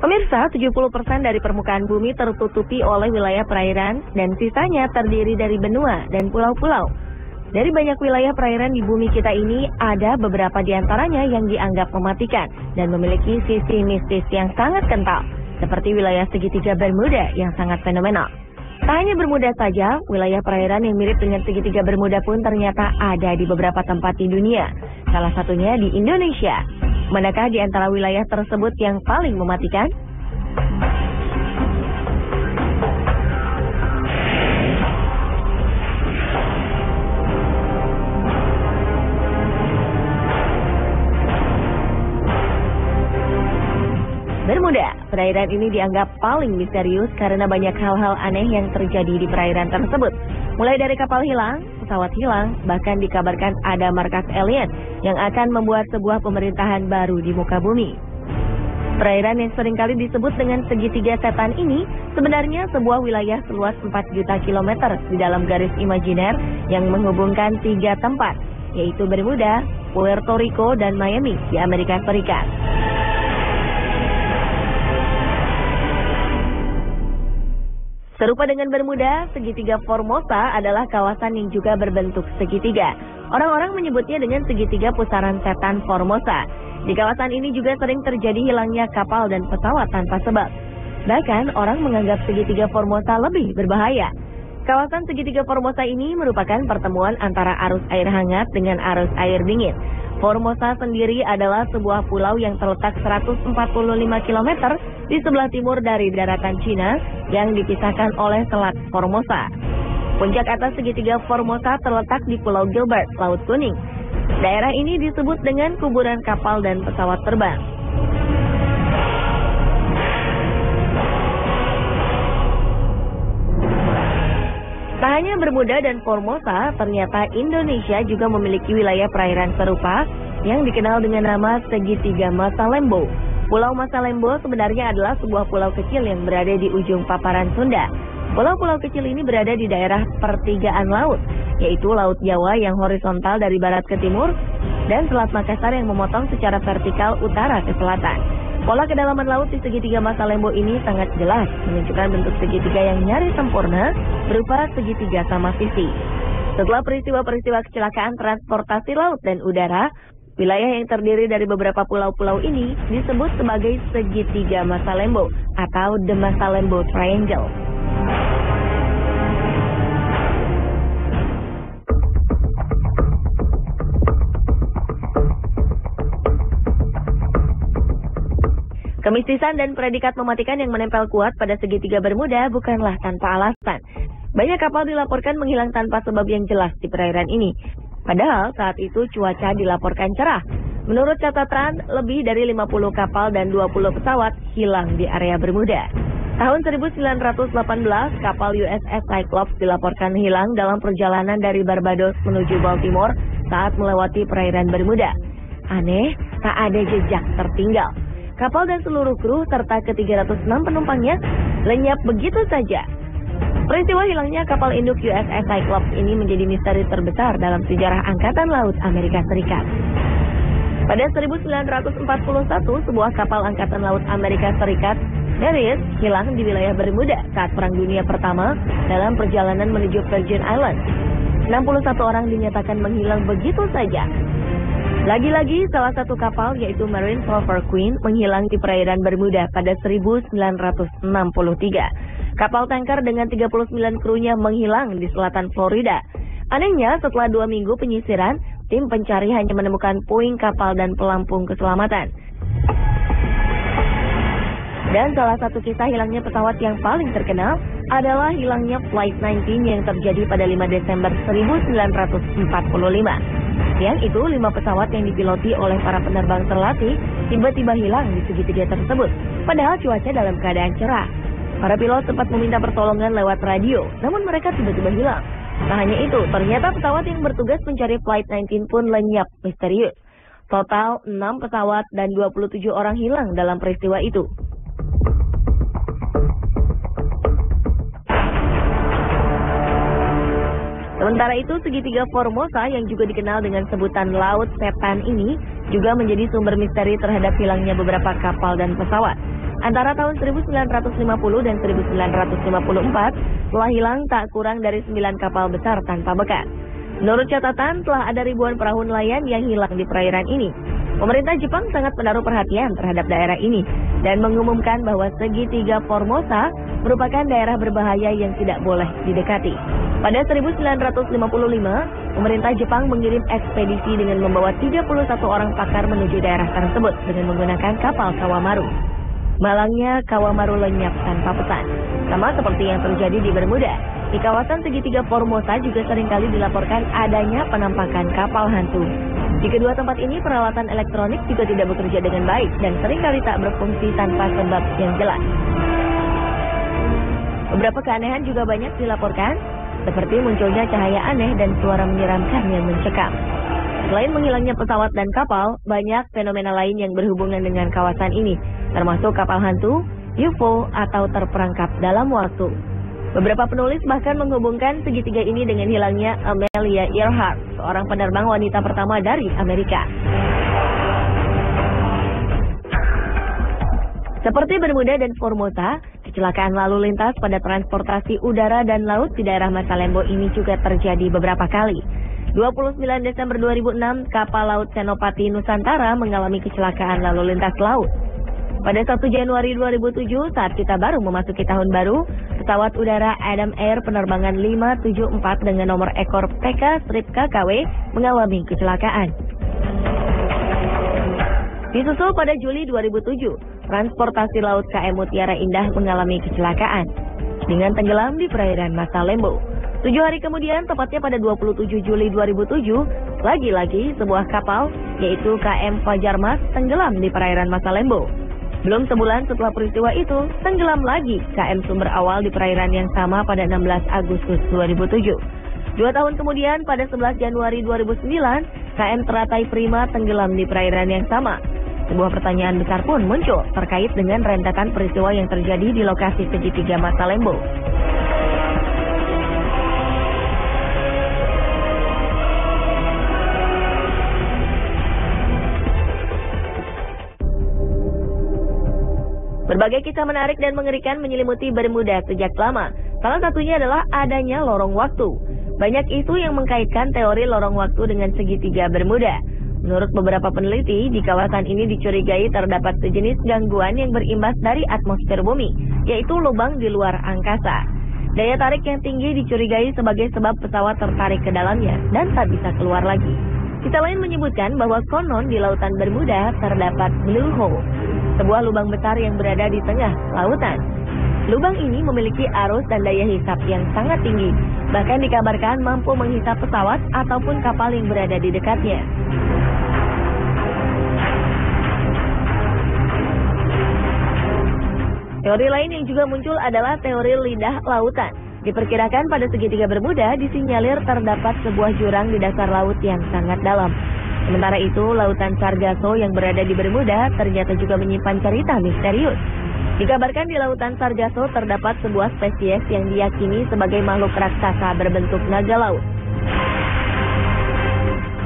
Pemirsa, 70% dari permukaan bumi tertutupi oleh wilayah perairan dan sisanya terdiri dari benua dan pulau-pulau. Dari banyak wilayah perairan di bumi kita ini, ada beberapa di antaranya yang dianggap mematikan dan memiliki sisi mistis yang sangat kental, seperti wilayah segitiga Bermuda yang sangat fenomenal. Tak hanya Bermuda saja, wilayah perairan yang mirip dengan segitiga Bermuda pun ternyata ada di beberapa tempat di dunia, salah satunya di Indonesia. Manakah di antara wilayah tersebut yang paling mematikan? Bermuda, perairan ini dianggap paling misterius karena banyak hal-hal aneh yang terjadi di perairan tersebut. Mulai dari kapal hilang, pesawat hilang, bahkan dikabarkan ada markas alien yang akan membuat sebuah pemerintahan baru di muka bumi. Perairan yang seringkali disebut dengan segitiga setan ini sebenarnya sebuah wilayah seluas 4 juta kilometer di dalam garis imajiner yang menghubungkan 3 tempat, yaitu Bermuda, Puerto Rico, dan Miami di Amerika Serikat. Serupa dengan Bermuda, segitiga Formosa adalah kawasan yang juga berbentuk segitiga. Orang-orang menyebutnya dengan segitiga pusaran setan Formosa. Di kawasan ini juga sering terjadi hilangnya kapal dan pesawat tanpa sebab. Bahkan orang menganggap segitiga Formosa lebih berbahaya. Kawasan segitiga Formosa ini merupakan pertemuan antara arus air hangat dengan arus air dingin. Formosa sendiri adalah sebuah pulau yang terletak 145 km di sebelah timur dari daratan Cina yang dipisahkan oleh Selat Formosa. Puncak atas segitiga Formosa terletak di Pulau Gilbert, Laut Kuning. Daerah ini disebut dengan kuburan kapal dan pesawat terbang. Tak hanya Bermuda dan Formosa, ternyata Indonesia juga memiliki wilayah perairan serupa yang dikenal dengan nama segitiga Masalembo. Pulau Masalembo sebenarnya adalah sebuah pulau kecil yang berada di ujung paparan Sunda. Pulau-pulau kecil ini berada di daerah pertigaan laut, yaitu Laut Jawa yang horizontal dari barat ke timur dan Selat Makassar yang memotong secara vertikal utara ke selatan. Pola kedalaman laut di segitiga Masalembo ini sangat jelas, menunjukkan bentuk segitiga yang nyaris sempurna berupa segitiga sama sisi. Setelah peristiwa-peristiwa kecelakaan transportasi laut dan udara, wilayah yang terdiri dari beberapa pulau-pulau ini disebut sebagai segitiga Masalembo atau The Masalembo Triangle. Kemistisan dan predikat mematikan yang menempel kuat pada segitiga Bermuda bukanlah tanpa alasan. Banyak kapal dilaporkan menghilang tanpa sebab yang jelas di perairan ini. Padahal saat itu cuaca dilaporkan cerah. Menurut catatan, lebih dari 50 kapal dan 20 pesawat hilang di area Bermuda. Tahun 1918, kapal USS Cyclops dilaporkan hilang dalam perjalanan dari Barbados menuju Baltimore saat melewati perairan Bermuda. Aneh, tak ada jejak tertinggal. Kapal dan seluruh kru serta ke-306 penumpangnya lenyap begitu saja. Peristiwa hilangnya kapal induk USS Cyclops ini menjadi misteri terbesar dalam sejarah Angkatan Laut Amerika Serikat. Pada 1941, sebuah kapal Angkatan Laut Amerika Serikat, Nereus, hilang di wilayah Bermuda saat Perang Dunia Pertama dalam perjalanan menuju Virgin Islands. 61 orang dinyatakan menghilang begitu saja. Lagi-lagi, salah satu kapal yaitu Marine Silver Queen menghilang di perairan Bermuda pada 1963. Kapal tanker dengan 39 krunya menghilang di selatan Florida. Anehnya, setelah 2 minggu penyisiran, tim pencari hanya menemukan puing kapal dan pelampung keselamatan. Dan salah satu kisah hilangnya pesawat yang paling terkenal adalah hilangnya Flight 19 yang terjadi pada 5 Desember 1945. Siang itu, 5 pesawat yang dipiloti oleh para penerbang terlatih tiba-tiba hilang di segitiga tersebut, padahal cuaca dalam keadaan cerah. Para pilot sempat meminta pertolongan lewat radio, namun mereka tiba-tiba hilang. Tak hanya itu, ternyata pesawat yang bertugas mencari Flight 19 pun lenyap misterius. Total 6 pesawat dan 27 orang hilang dalam peristiwa itu. Sementara itu, segitiga Formosa yang juga dikenal dengan sebutan Laut Setan ini juga menjadi sumber misteri terhadap hilangnya beberapa kapal dan pesawat. Antara tahun 1950 dan 1954 telah hilang tak kurang dari 9 kapal besar tanpa bekas. Menurut catatan, telah ada ribuan perahu nelayan yang hilang di perairan ini. Pemerintah Jepang sangat menaruh perhatian terhadap daerah ini dan mengumumkan bahwa segitiga Formosa merupakan daerah berbahaya yang tidak boleh didekati. Pada 1955, pemerintah Jepang mengirim ekspedisi dengan membawa 31 orang pakar menuju daerah tersebut dengan menggunakan kapal Kawamaru. Malangnya Kawamaru lenyap tanpa pesan, sama seperti yang terjadi di Bermuda. Di kawasan segitiga Formosa juga seringkali dilaporkan adanya penampakan kapal hantu. Di kedua tempat ini peralatan elektronik juga tidak bekerja dengan baik dan seringkali tak berfungsi tanpa sebab yang jelas. Beberapa keanehan juga banyak dilaporkan, seperti munculnya cahaya aneh dan suara menyeramkan yang mencekam. Selain menghilangnya pesawat dan kapal, banyak fenomena lain yang berhubungan dengan kawasan ini, termasuk kapal hantu, UFO, atau terperangkap dalam waktu. Beberapa penulis bahkan menghubungkan segitiga ini dengan hilangnya Amelia Earhart, seorang penerbang wanita pertama dari Amerika. Seperti Bermuda dan Formosa, kecelakaan lalu lintas pada transportasi udara dan laut di daerah Masalembo ini juga terjadi beberapa kali. 29 Desember 2006, kapal laut Senopati Nusantara mengalami kecelakaan lalu lintas laut. Pada 1 Januari 2007, saat kita baru memasuki tahun baru, pesawat udara Adam Air penerbangan 574 dengan nomor ekor PK-KW mengalami kecelakaan. Disusul pada Juli 2007, transportasi laut KM Mutiara Indah mengalami kecelakaan dengan tenggelam di perairan Masalembo. 7 hari kemudian, tepatnya pada 27 Juli 2007, lagi-lagi sebuah kapal, yaitu KM Fajar Mas, tenggelam di perairan Masalembo. Belum sebulan setelah peristiwa itu, tenggelam lagi KM Sumber Awal di perairan yang sama pada 16 Agustus 2007. 2 tahun kemudian, pada 11 Januari 2009, KM Teratai Prima tenggelam di perairan yang sama. Sebuah pertanyaan besar pun muncul terkait dengan rentetan peristiwa yang terjadi di lokasi segitiga Masalembo. Berbagai kisah menarik dan mengerikan menyelimuti Bermuda sejak lama. Salah satunya adalah adanya lorong waktu. Banyak isu yang mengkaitkan teori lorong waktu dengan segitiga Bermuda. Menurut beberapa peneliti, di kawasan ini dicurigai terdapat sejenis gangguan yang berimbas dari atmosfer bumi, yaitu lubang di luar angkasa. Daya tarik yang tinggi dicurigai sebagai sebab pesawat tertarik ke dalamnya dan tak bisa keluar lagi. Kisah lain menyebutkan bahwa konon di lautan Bermuda terdapat blue hole, sebuah lubang besar yang berada di tengah lautan. Lubang ini memiliki arus dan daya hisap yang sangat tinggi, bahkan dikabarkan mampu menghisap pesawat ataupun kapal yang berada di dekatnya. Teori lain yang juga muncul adalah teori lidah lautan. Diperkirakan pada segitiga Bermuda disinyalir terdapat sebuah jurang di dasar laut yang sangat dalam. Sementara itu, lautan Sargasso yang berada di Bermuda ternyata juga menyimpan cerita misterius. Dikabarkan di lautan Sargasso terdapat sebuah spesies yang diyakini sebagai makhluk raksasa berbentuk naga laut.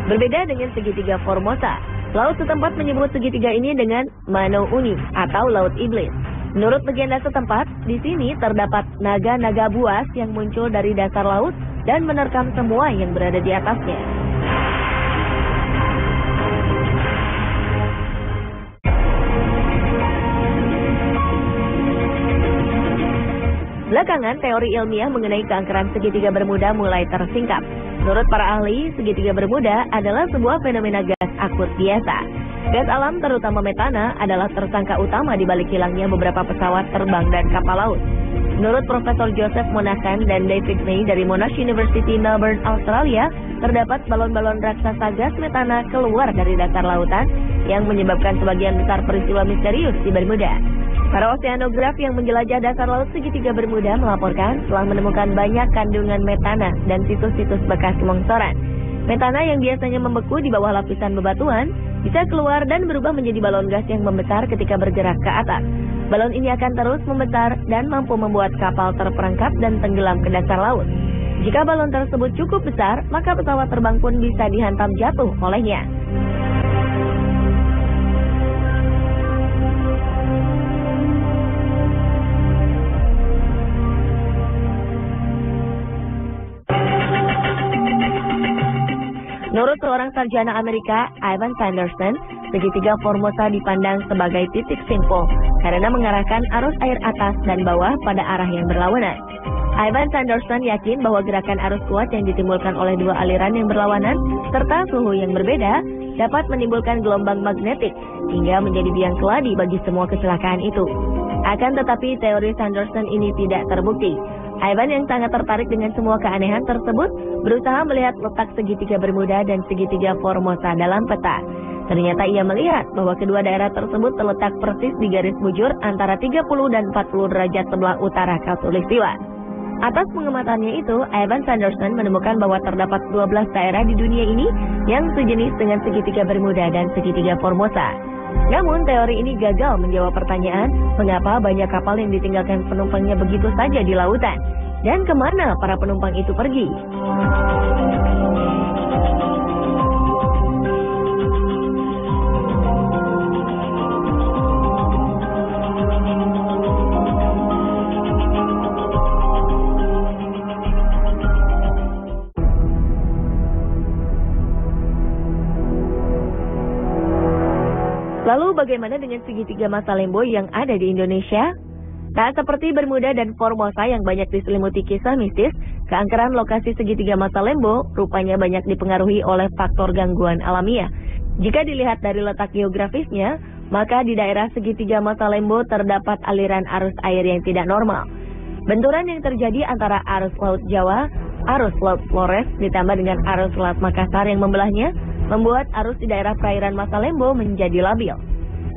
Berbeda dengan segitiga Formosa, laut setempat menyebut segitiga ini dengan Mano Uni atau Laut Iblis. Menurut legenda setempat, di sini terdapat naga-naga buas yang muncul dari dasar laut dan menerkam semua yang berada di atasnya. Belakangan, teori ilmiah mengenai keangkeran segitiga Bermuda mulai tersingkap. Menurut para ahli, segitiga Bermuda adalah sebuah fenomena gas akut biasa. Gas alam terutama metana adalah tersangka utama di balik hilangnya beberapa pesawat terbang dan kapal laut. Menurut Profesor Joseph Monahan dan David May dari Monash University Melbourne, Australia, terdapat balon-balon raksasa gas metana keluar dari dasar lautan yang menyebabkan sebagian besar peristiwa misterius di Bermuda. Para oseanograf yang menjelajah dasar laut segitiga Bermuda melaporkan telah menemukan banyak kandungan metana dan situs-situs bekas longsoran. Metana yang biasanya membeku di bawah lapisan bebatuan bisa keluar dan berubah menjadi balon gas yang membesar ketika bergerak ke atas. Balon ini akan terus membesar dan mampu membuat kapal terperangkap dan tenggelam ke dasar laut. Jika balon tersebut cukup besar, maka pesawat terbang pun bisa dihantam jatuh olehnya. Menurut seorang sarjana Amerika, Ivan Sanderson, segitiga Formosa dipandang sebagai titik simpul karena mengarahkan arus air atas dan bawah pada arah yang berlawanan. Ivan Sanderson yakin bahwa gerakan arus kuat yang ditimbulkan oleh dua aliran yang berlawanan serta suhu yang berbeda dapat menimbulkan gelombang magnetik hingga menjadi biang keladi bagi semua kecelakaan itu. Akan tetapi teori Sanderson ini tidak terbukti. Ivan yang sangat tertarik dengan semua keanehan tersebut berusaha melihat letak segitiga Bermuda dan segitiga Formosa dalam peta. Ternyata ia melihat bahwa kedua daerah tersebut terletak persis di garis bujur antara 30 dan 40 derajat sebelah utara khatulistiwa. Atas pengamatannya itu, Ivan Sanderson menemukan bahwa terdapat 12 daerah di dunia ini yang sejenis dengan segitiga Bermuda dan segitiga Formosa. Namun, teori ini gagal menjawab pertanyaan mengapa banyak kapal yang ditinggalkan penumpangnya begitu saja di lautan, dan kemana para penumpang itu pergi. Lalu bagaimana dengan segitiga Masalembo yang ada di Indonesia? Tak seperti Bermuda dan Formosa yang banyak diselimuti kisah mistis, keangkeran lokasi segitiga Masalembo rupanya banyak dipengaruhi oleh faktor gangguan alamiah. Jika dilihat dari letak geografisnya, maka di daerah segitiga Masalembo terdapat aliran arus air yang tidak normal. Benturan yang terjadi antara arus Laut Jawa, arus Laut Flores ditambah dengan arus Selat Makassar yang membelahnya, membuat arus di daerah perairan Masalembo menjadi labil.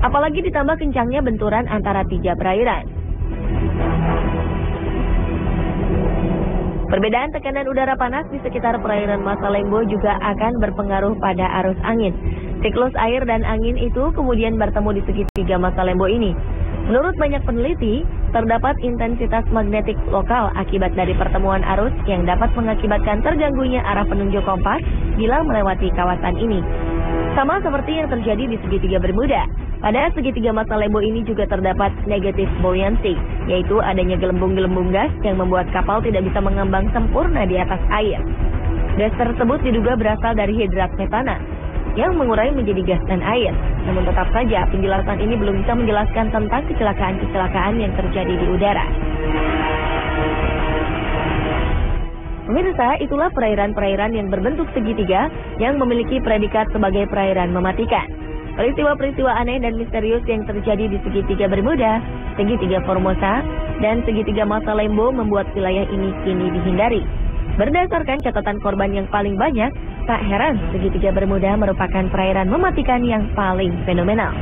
Apalagi ditambah kencangnya benturan antara tiga perairan. Perbedaan tekanan udara panas di sekitar perairan Masalembo juga akan berpengaruh pada arus angin. Siklus air dan angin itu kemudian bertemu di segitiga Masalembo ini. Menurut banyak peneliti, terdapat intensitas magnetik lokal akibat dari pertemuan arus yang dapat mengakibatkan terganggunya arah penunjuk kompas bila melewati kawasan ini. Sama seperti yang terjadi di segitiga Bermuda, pada segitiga Masalembo ini juga terdapat negative buoyancy, yaitu adanya gelembung-gelembung gas yang membuat kapal tidak bisa mengembang sempurna di atas air. Gas tersebut diduga berasal dari hidrat metana yang mengurai menjadi gas dan air. Namun tetap saja penjelasan ini belum bisa menjelaskan tentang kecelakaan-kecelakaan yang terjadi di udara. Pemirsa, itulah perairan-perairan yang berbentuk segitiga yang memiliki predikat sebagai perairan mematikan. Peristiwa-peristiwa aneh dan misterius yang terjadi di segitiga Bermuda, segitiga Formosa, dan segitiga Masalembo membuat wilayah ini kini dihindari. Berdasarkan catatan korban yang paling banyak, tak heran segitiga Bermuda merupakan perairan mematikan yang paling fenomenal.